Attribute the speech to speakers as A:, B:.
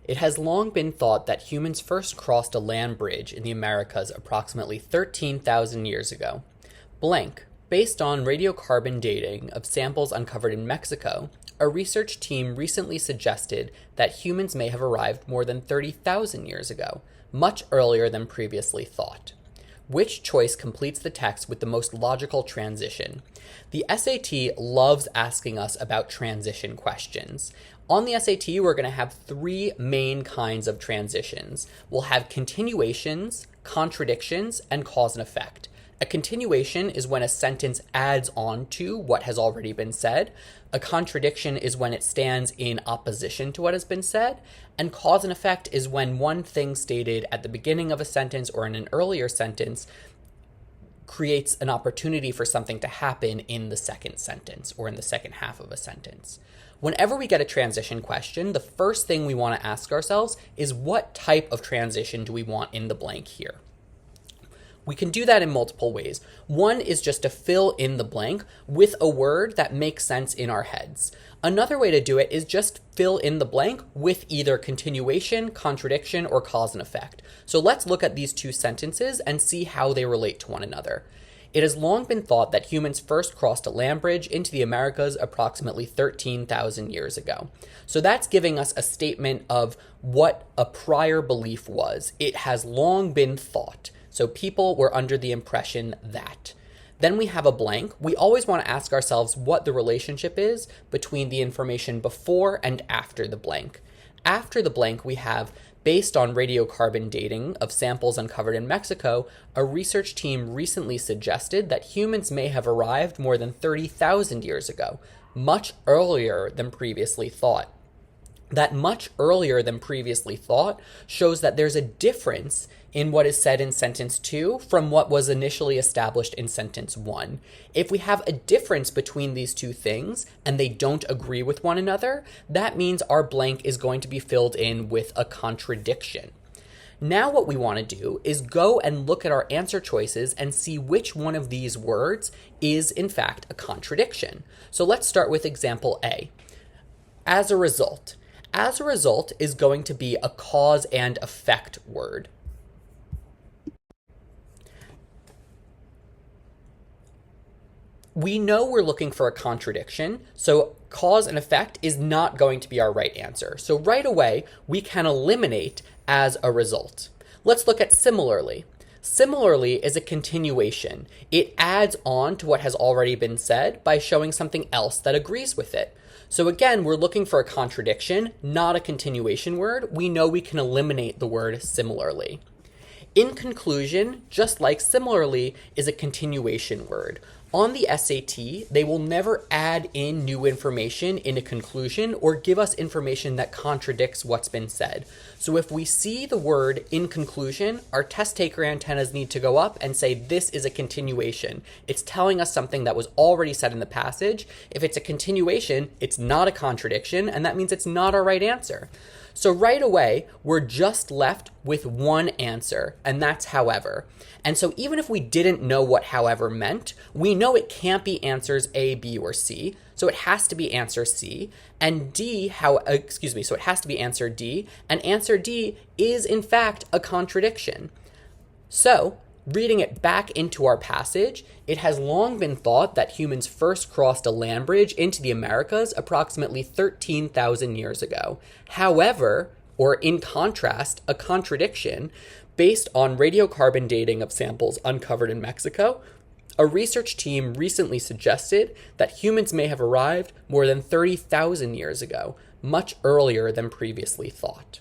A: It has long been thought that humans first crossed a land bridge in the Americas approximately 13,000 years ago. Blank. Based on radiocarbon dating of samples uncovered in Mexico, a research team recently suggested that humans may have arrived more than 30,000 years ago, much earlier than previously thought. Which choice completes the text with the most logical transition? The SAT loves asking us about transition questions. On the SAT, we're going to have three main kinds of transitions. We'll have continuations, contradictions, and cause and effect. A continuation is when a sentence adds on to what has already been said. A contradiction is when it stands in opposition to what has been said. And cause and effect is when one thing stated at the beginning of a sentence or in an earlier sentence creates an opportunity for something to happen in the second sentence or in the second half of a sentence. Whenever we get a transition question, the first thing we want to ask ourselves is what type of transition do we want in the blank here? We can do that in multiple ways. One is just to fill in the blank with a word that makes sense in our heads. Another way to do it is just fill in the blank with either continuation, contradiction, or cause and effect. So let's look at these two sentences and see how they relate to one another. It has long been thought that humans first crossed a land bridge into the Americas approximately 13,000 years ago. So that's giving us a statement of what a prior belief was. It has long been thought. So people were under the impression that. Then we have a blank. We always want to ask ourselves what the relationship is between the information before and after the blank. After the blank, we have, based on radiocarbon dating of samples uncovered in Mexico, a research team recently suggested that humans may have arrived more than 30,000 years ago, much earlier than previously thought. That much earlier than previously thought shows that there's a difference in what is said in sentence 2 from what was initially established in sentence 1. If we have a difference between these two things and they don't agree with one another, that means our blank is going to be filled in with a contradiction. Now what we want to do is go and look at our answer choices and see which one of these words is in fact a contradiction. So let's start with example A. As a result. As a result is going to be a cause and effect word. We know we're looking for a contradiction, so cause and effect is not going to be our right answer. So right away, we can eliminate as a result. Let's look at similarly. Similarly is a continuation. It adds on to what has already been said by showing something else that agrees with it. So again, we're looking for a contradiction, not a continuation word. We know we can eliminate the word similarly. In conclusion, just like similarly is a continuation word. On the SAT, they will never add in new information in a conclusion or give us information that contradicts what's been said. So if we see the word in conclusion, our test taker antennas need to go up and say this is a continuation. It's telling us something that was already said in the passage. If it's a continuation, it's not a contradiction, and that means it's not our right answer. So right away, we're just left with one answer, and that's however. And so even if we didn't know what however meant, we know it can't be answers A, B, or C. So it has to be answer C, and so it has to be answer D, and answer D is in fact a contradiction. So, reading it back into our passage, it has long been thought that humans first crossed a land bridge into the Americas approximately 13,000 years ago. However, or in contrast, a contradiction, based on radiocarbon dating of samples uncovered in Mexico, a research team recently suggested that humans may have arrived more than 30,000 years ago, much earlier than previously thought.